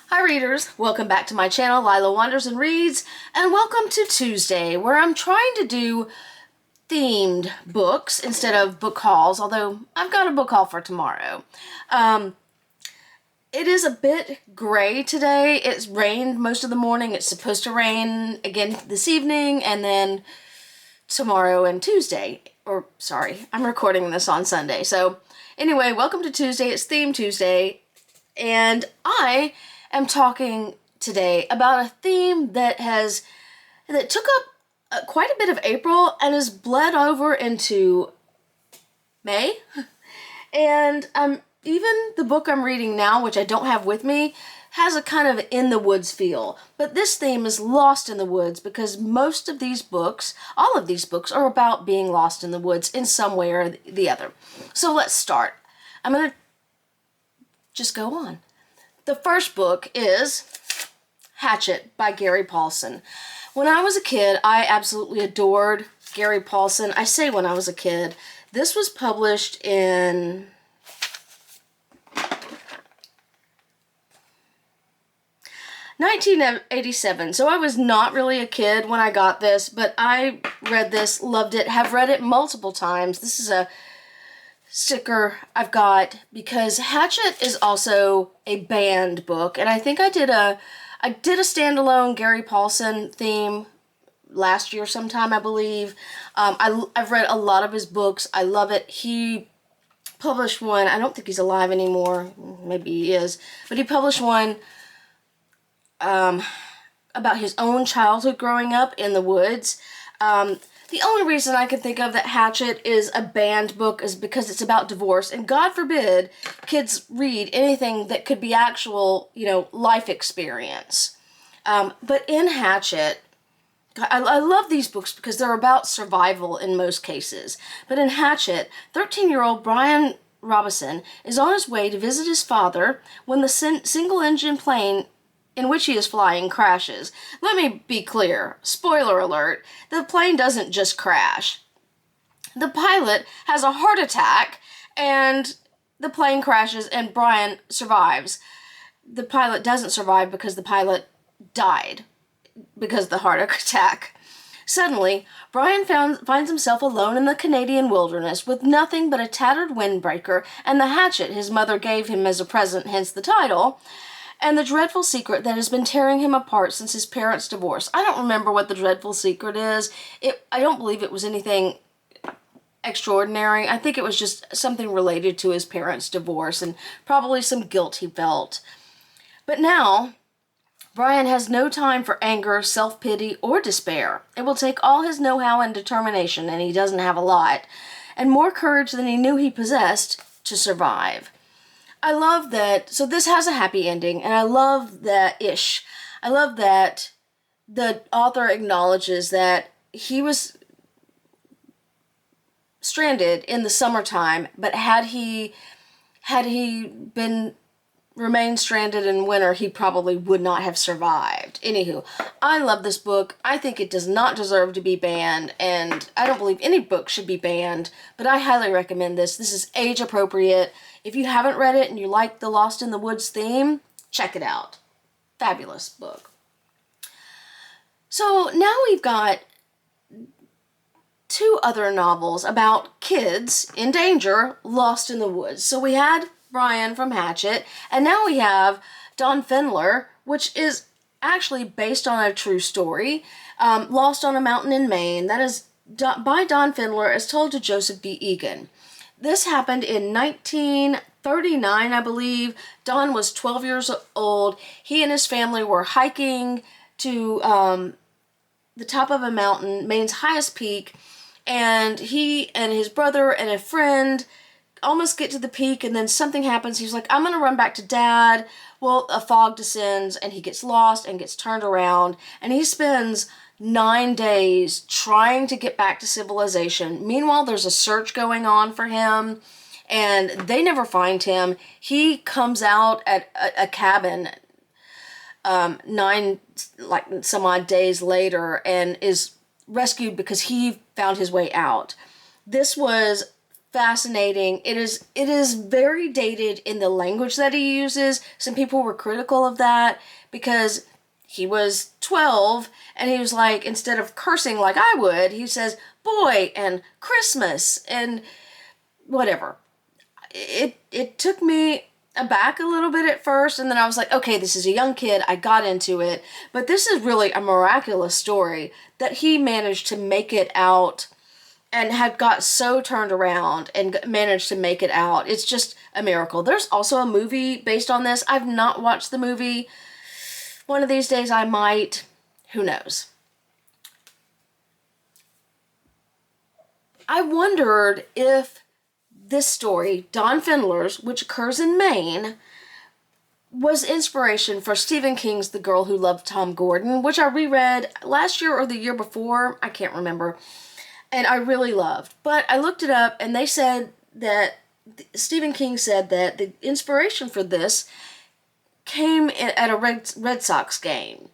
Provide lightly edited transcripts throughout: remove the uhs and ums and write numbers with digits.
Hi readers, welcome back to my channel, Lila Wanders and Reads, and welcome to Tuesday, where I'm trying to do themed books instead of book hauls, although I've got a book haul for tomorrow. It is a bit gray today. It's rained most of the morning. It's supposed to rain again this evening, and then tomorrow and Tuesday. Or, sorry, I'm recording this on Sunday. So, anyway, welcome to Tuesday. It's Theme Tuesday, and I am talking today about a theme that took up quite a bit of April and has bled over into May. And even the book I'm reading now, which I don't have with me, has a kind of in the woods feel. But this theme is lost in the woods because most of these books, all of these books, are about being lost in the woods in some way or the other. So let's start. I'm going to just go on. The first book is Hatchet by Gary Paulsen. When I was a kid, I absolutely adored Gary Paulsen. I say when I was a kid. This was published in 1987, so I was not really a kid when I got this, but I read this, loved it, have read it multiple times. This is a sticker I've got because Hatchet is also a banned book, and I think I did a standalone Gary Paulsen theme last year sometime, I believe. I've read a lot of his books. I love it. He published one, I don't think he's alive anymore, maybe he is, but he published one about his own childhood growing up in the woods. The only reason I can think of that Hatchet is a banned book is because it's about divorce, and God forbid kids read anything that could be actual, life experience. But in Hatchet, I love these books because they're about survival in most cases. But in Hatchet, 13-year-old Brian Robison is on his way to visit his father when the single-engine plane in which he is flying crashes. Let me be clear, spoiler alert, the plane doesn't just crash. The pilot has a heart attack and the plane crashes and Brian survives. The pilot doesn't survive because the pilot died because of the heart attack. Suddenly, Brian finds himself alone in the Canadian wilderness with nothing but a tattered windbreaker and the hatchet his mother gave him as a present, hence the title, and the dreadful secret that has been tearing him apart since his parents' divorce. I don't remember what the dreadful secret is. I don't believe it was anything extraordinary. I think it was just something related to his parents' divorce and probably some guilt he felt. But now, Brian has no time for anger, self-pity, or despair. It will take all his know-how and determination, and he doesn't have a lot, and more courage than he knew he possessed to survive. I love that, so this has a happy ending, and I love that I love that the author acknowledges that he was stranded in the summertime, but had he remained stranded in winter, he probably would not have survived. Anywho, I love this book. I think it does not deserve to be banned, and I don't believe any book should be banned, but I highly recommend this. This is age appropriate. If you haven't read it and you like the Lost in the Woods theme, check it out. Fabulous book. So now we've got two other novels about kids in danger, lost in the woods. So we had Brian from Hatchet, and now we have Don Fenler, which is actually based on a true story, Lost on a Mountain in Maine. That is by Don Fenler as told to Joseph B. Egan. This happened in 1939, I believe. Don was 12 years old. He and his family were hiking to the top of a mountain, Maine's highest peak, and he and his brother and a friend almost get to the peak, and then something happens. He's like, I'm going to run back to Dad. Well, a fog descends, and he gets lost and gets turned around, and he spends 9 days trying to get back to civilization. Meanwhile, there's a search going on for him, and they never find him. He comes out at a cabin 9 some odd days later and is rescued because he found his way out. This was fascinating. It is very dated in the language that he uses. Some people were critical of that because he was 12 and he was like, instead of cursing like I would, he says boy and Christmas and whatever. It took me aback a little bit at first, and then I was like, okay, this is a young kid. I got into it. But this is really a miraculous story that he managed to make it out and had got so turned around and managed to make it out. It's just a miracle. There's also a movie based on this. I've not watched the movie. One of these days I might. Who knows? I wondered if this story, Don Findler's, which occurs in Maine, was inspiration for Stephen King's The Girl Who Loved Tom Gordon, which I reread last year or the year before. I can't remember. And I really loved. But I looked it up and they said that Stephen King said that the inspiration for this came at a Red Sox game.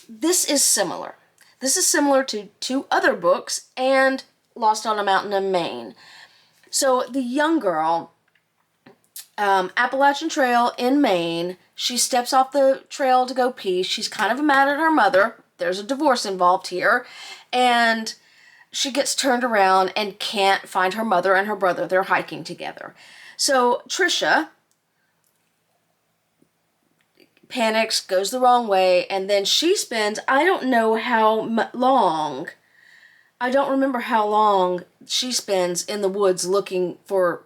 This is similar. This is similar to two other books and Lost on a Mountain in Maine. So the young girl, Appalachian Trail in Maine, she steps off the trail to go pee. She's kind of mad at her mother. There's a divorce involved here. And she gets turned around and can't find her mother and her brother. They're hiking together. So Trisha panics, goes the wrong way, and then she spends, I don't know how long, I don't remember how long she spends in the woods looking for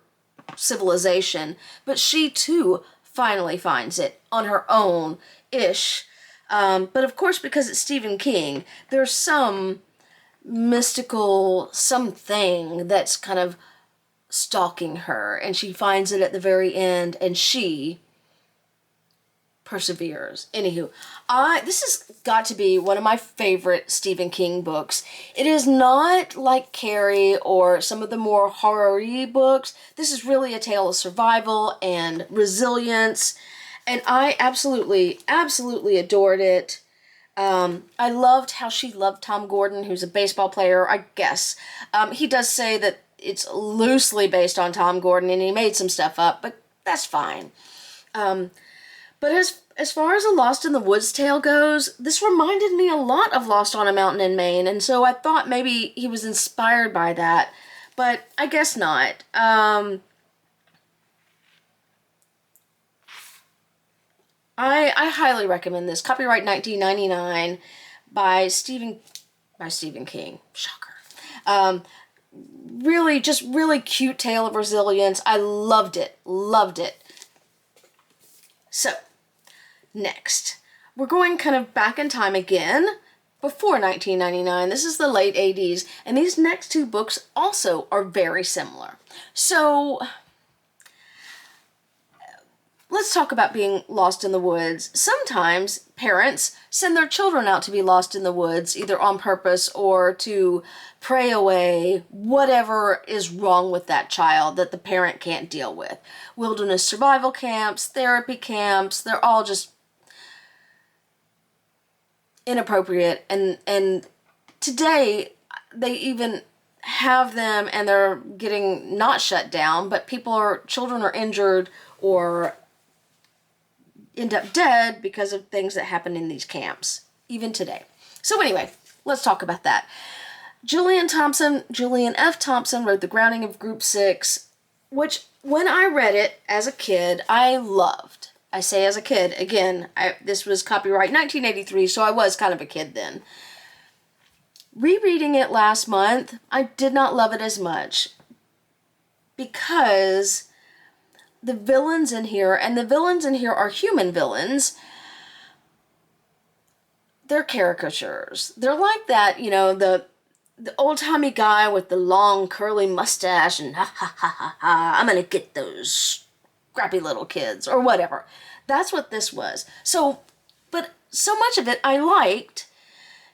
civilization, but she too finally finds it on her own-ish. But of course, because it's Stephen King, there's some mystical something that's kind of stalking her, and she finds it at the very end, and she perseveres. Anywho, this has got to be one of my favorite Stephen King books. It is not like Carrie or some of the more horror-y books. This is really a tale of survival and resilience, and I absolutely adored it. I loved how she loved Tom Gordon, who's a baseball player, I guess. He does say that it's loosely based on Tom Gordon, and he made some stuff up, but that's fine. But as far as a Lost in the Woods tale goes, this reminded me a lot of Lost on a Mountain in Maine, and so I thought maybe he was inspired by that, but I guess not. I highly recommend this. Copyright 1999 by Stephen King. Shocker. Really cute tale of resilience. I loved it. Loved it. So, next, we're going kind of back in time again, before 1999. This is the late 80s, and these next two books also are very similar. So, let's talk about being lost in the woods. Sometimes parents send their children out to be lost in the woods, either on purpose or to pray away whatever is wrong with that child that the parent can't deal with. Wilderness survival camps, therapy camps, they're all just inappropriate. And today they even have them and they're getting not shut down, but children are injured or end up dead because of things that happen in these camps, even today. So anyway, let's talk about that. Julian F. Thompson wrote The Grounding of Group 6, which when I read it as a kid, I loved. I say as a kid, again, this was copyright 1983, so I was kind of a kid then. Rereading it last month, I did not love it as much because the villains in here, and the villains in here are human villains, they're caricatures. They're like that, the old-timey guy with the long curly mustache and ha ha ha ha ha, I'm gonna get those scrappy little kids, or whatever. That's what this was. But so much of it I liked.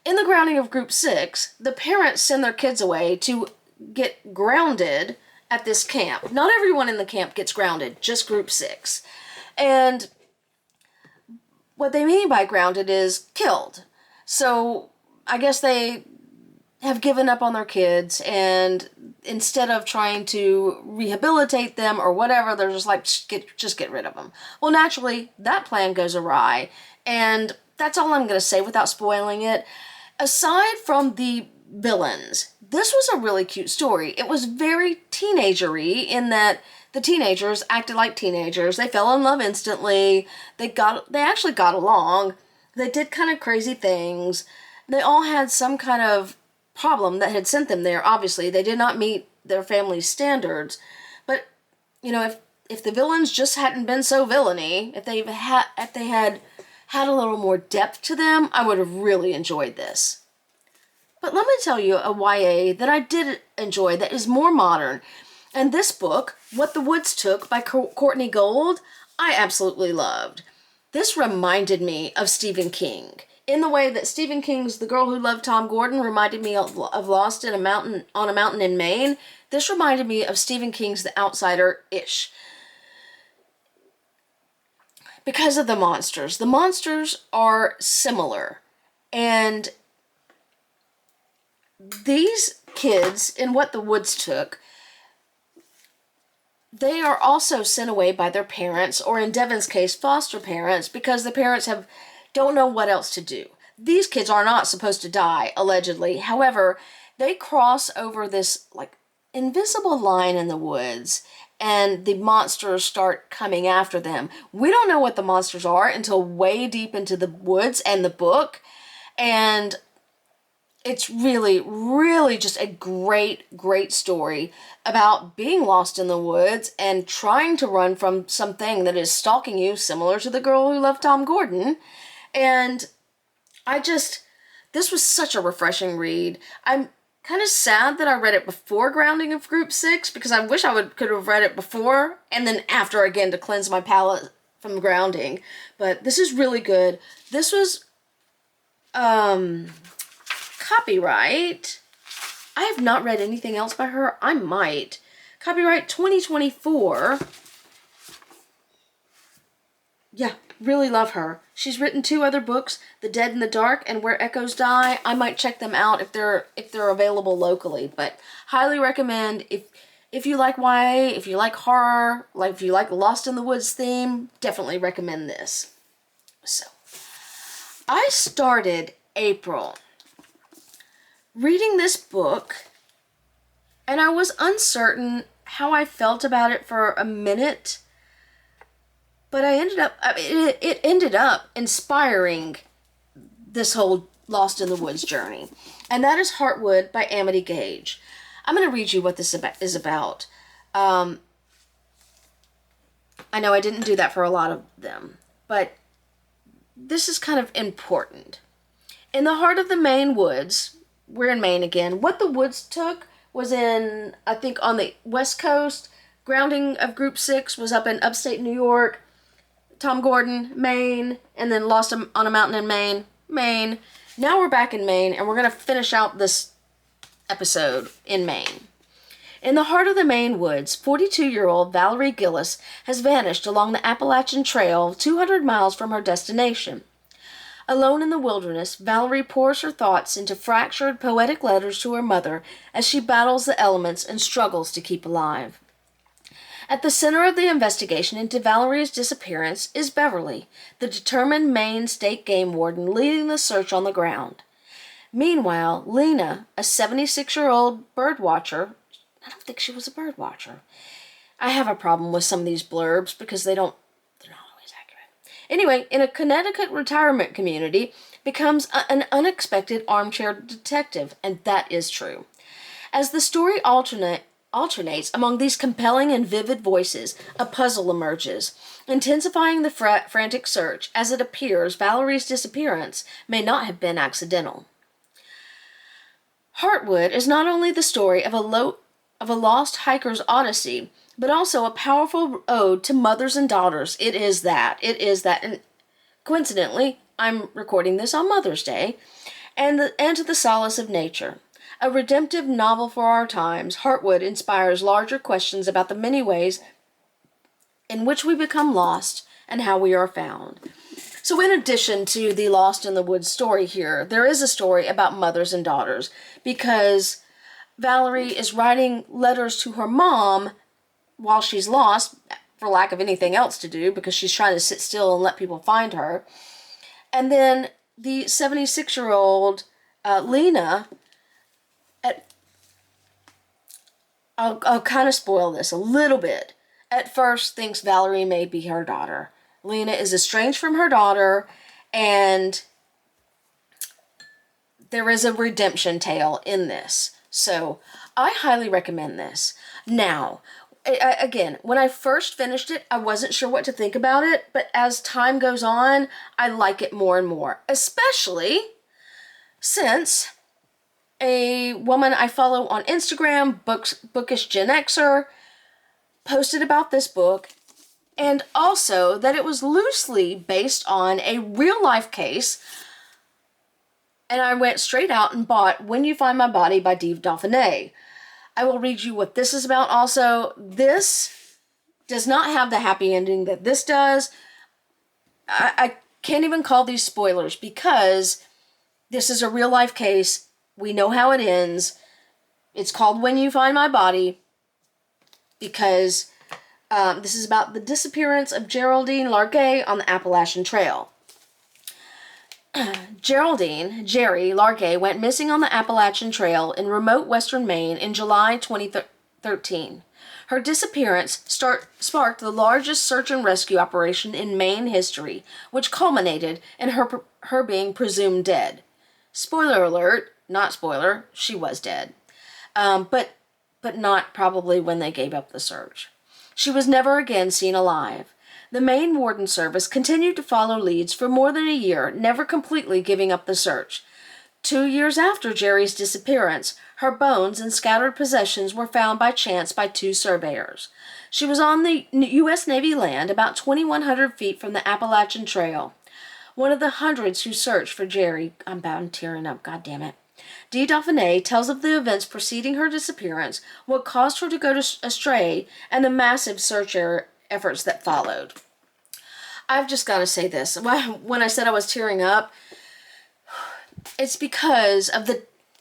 In The Grounding of Group 6, the parents send their kids away to get grounded at this camp. Not everyone in the camp gets grounded, just Group 6. And what they mean by grounded is killed. So I guess they have given up on their kids, and instead of trying to rehabilitate them or whatever, they're just like, just get rid of them. Well, naturally, that plan goes awry, and that's all I'm going to say without spoiling it. Aside from the villains, this was a really cute story. It was very teenagery in that the teenagers acted like teenagers. They fell in love instantly. They actually got along. They did kind of crazy things. They all had some kind of problem that had sent them there. Obviously, they did not meet their family's standards. But, if the villains just hadn't been so villainy, if they had a little more depth to them, I would have really enjoyed this. But let me tell you a YA that I did enjoy that is more modern. And this book, What the Woods Took by Courtney Gold, I absolutely loved. This reminded me of Stephen King, in the way that Stephen King's The Girl Who Loved Tom Gordon reminded me of Lost on a Mountain in Maine. This reminded me of Stephen King's The Outsider-ish. Because of the monsters. The monsters are similar. And these kids in What the Woods Took, they are also sent away by their parents, or in Devin's case, foster parents, because the parents don't know what else to do. These kids are not supposed to die, allegedly. However, they cross over this, invisible line in the woods, and the monsters start coming after them. We don't know what the monsters are until way deep into the woods and the book, and it's really, really just a great, great story about being lost in the woods and trying to run from something that is stalking you, similar to The Girl Who Loved Tom Gordon. And this was such a refreshing read. I'm kind of sad that I read it before Grounding of Group 6, because I wish I could have read it before and then after again to cleanse my palate from Grounding. But this is really good. This was, copyright. I have not read anything else by her. I might. Copyright 2024. Yeah, really love her. She's written 2 other books, The Dead in the Dark and Where Echoes Die. I might check them out if they're available locally, but highly recommend. If you like YA, if you like horror, if you like Lost in the Woods theme, definitely recommend this. So, I started April reading this book, and I was uncertain how I felt about it for a minute, but it ended up inspiring this whole Lost in the Woods journey, and that is Heartwood by Amity Gage. I'm going to read you what this is about. I know I didn't do that for a lot of them, but this is kind of important. In the heart of the Maine woods, we're in Maine again. What the Woods Took was in, I think, on the West Coast. Grounding of Group 6 was up in upstate New York. Tom Gordon, Maine. And then Lost on a Mountain in Maine. Now we're back in Maine, and we're going to finish out this episode in Maine. In the heart of the Maine woods, 42-year-old Valerie Gillis has vanished along the Appalachian Trail 200 miles from her destination. Alone in the wilderness, Valerie pours her thoughts into fractured, poetic letters to her mother as she battles the elements and struggles to keep alive. At the center of the investigation into Valerie's disappearance is Beverly, the determined Maine state game warden leading the search on the ground. Meanwhile, Lena, a 76-year-old bird watcher, I don't think she was a bird watcher. I have a problem with some of these blurbs because they're not always accurate. Anyway, in a Connecticut retirement community, becomes an unexpected armchair detective, and that is true. As the story alternates among these compelling and vivid voices, a puzzle emerges, intensifying the frantic search, as it appears Valerie's disappearance may not have been accidental. Heartwood is not only the story of a lost hiker's odyssey, but also a powerful ode to mothers and daughters. It is that. And coincidentally, I'm recording this on Mother's Day, and to the solace of nature. A redemptive novel for our times, Heartwood inspires larger questions about the many ways in which we become lost and how we are found. So in addition to the Lost in the Woods story here, there is a story about mothers and daughters, because Valerie is writing letters to her mom while she's lost, for lack of anything else to do, because she's trying to sit still and let people find her. And then the 76-year-old Lena, I'll kind of spoil this a little bit, at first thinks Valerie may be her daughter. Lena is estranged from her daughter, and there is a redemption tale in this. So I highly recommend this. Now, again, when I first finished it, I wasn't sure what to think about it, but as time goes on, I like it more and more, especially since a woman I follow on Instagram, Bookish Gen Xer, posted about this book, and also that it was loosely based on a real-life case, and I went straight out and bought When You Find My Body by Dee Dauphiné. I will read you what this is about also. This does not have the happy ending that this does. I can't even call these spoilers, because this is a real-life case. We know how it ends. It's called When You Find My Body because this is about the disappearance of Geraldine Largay on the Appalachian Trail. Jerry Largay, went missing on the Appalachian Trail in remote western Maine in July 2013. Her disappearance sparked the largest search and rescue operation in Maine history, which culminated in her being presumed dead. Spoiler alert, not spoiler, she was dead. But not probably when they gave up the search. She was never again seen alive. The Maine Warden Service continued to follow leads for more than a year, never completely giving up the search. 2 years after Jerry's disappearance, her bones and scattered possessions were found by chance by 2 surveyors. She was on the U.S. Navy land about 2,100 feet from the Appalachian Trail. One of the hundreds who searched for Jerry, I'm bound tearing up, goddammit. Dee Dauphiné tells of the events preceding her disappearance, what caused her to go astray, and the massive search efforts that followed. I've just got to say this. When I said I was tearing up, it's because of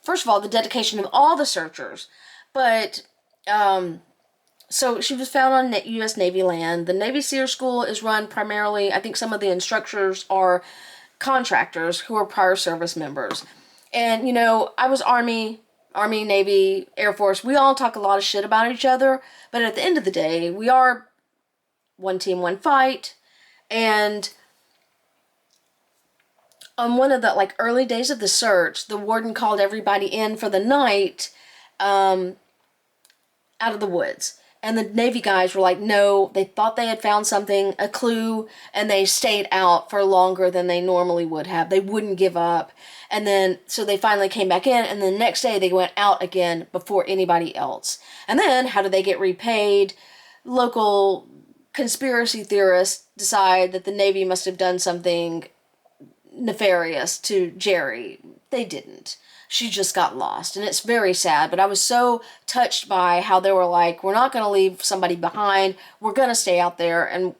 first of all, the dedication of all the searchers. But, so she was found on U.S. Navy land. The Navy SEAL School is run primarily, I think some of the instructors are contractors who are prior service members. And, you know, I was Army, Navy, Air Force. We all talk a lot of shit about each other. But at the end of the day, we are one team, one fight. And on one of the early days of the search, the warden called everybody in for the night out of the woods. And the Navy guys were like, no, they thought they had found something, a clue, and they stayed out for longer than they normally would have. They wouldn't give up. And then, so they finally came back in, and the next day they went out again before anybody else. And then, how did they get repaid? Local conspiracy theorists decide that the Navy must have done something nefarious to Jerry. They didn't. She just got lost, and it's very sad, but I was so touched by how they were like, we're not going to leave somebody behind, we're going to stay out there, and,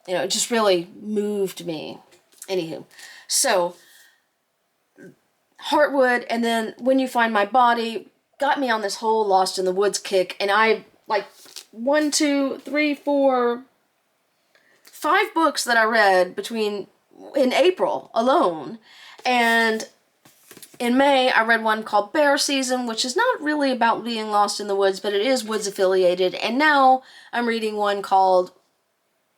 you know, it just really moved me. Anywho, so, Heartwood, and then When You Find My Body, got me on this whole Lost in the Woods kick, and I, 1, 2, 3, 4, 5 books that I read in April alone, and in May, I read one called Bear Season, which is not really about being lost in the woods, but it is woods affiliated. And now I'm reading one called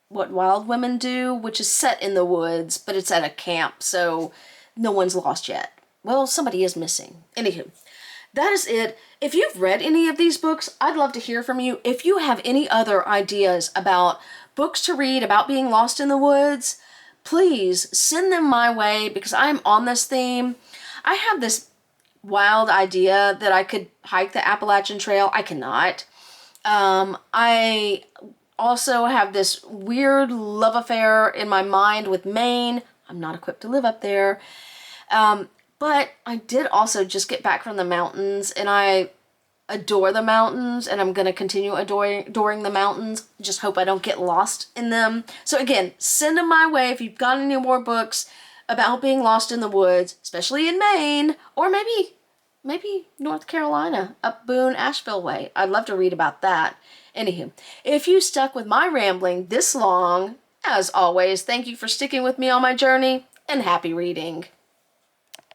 What Wild Women Do, which is set in the woods, but it's at a camp, so no one's lost yet. Well, somebody is missing. Anywho, that is it. If you've read any of these books, I'd love to hear from you. If you have any other ideas about books to read about being lost in the woods, please send them my way, because I'm on this theme. I have this wild idea that I could hike the Appalachian Trail. I cannot. I also have this weird love affair in my mind with Maine. I'm not equipped to live up there. But I did also just get back from the mountains, and I adore the mountains, and I'm going to continue adoring the mountains. Just hope I don't get lost in them. So again, send them my way if you've got any more books about being lost in the woods, especially in Maine, or maybe North Carolina, up Boone, Asheville way. I'd love to read about that. Anywho, if you stuck with my rambling this long, as always, thank you for sticking with me on my journey, and happy reading.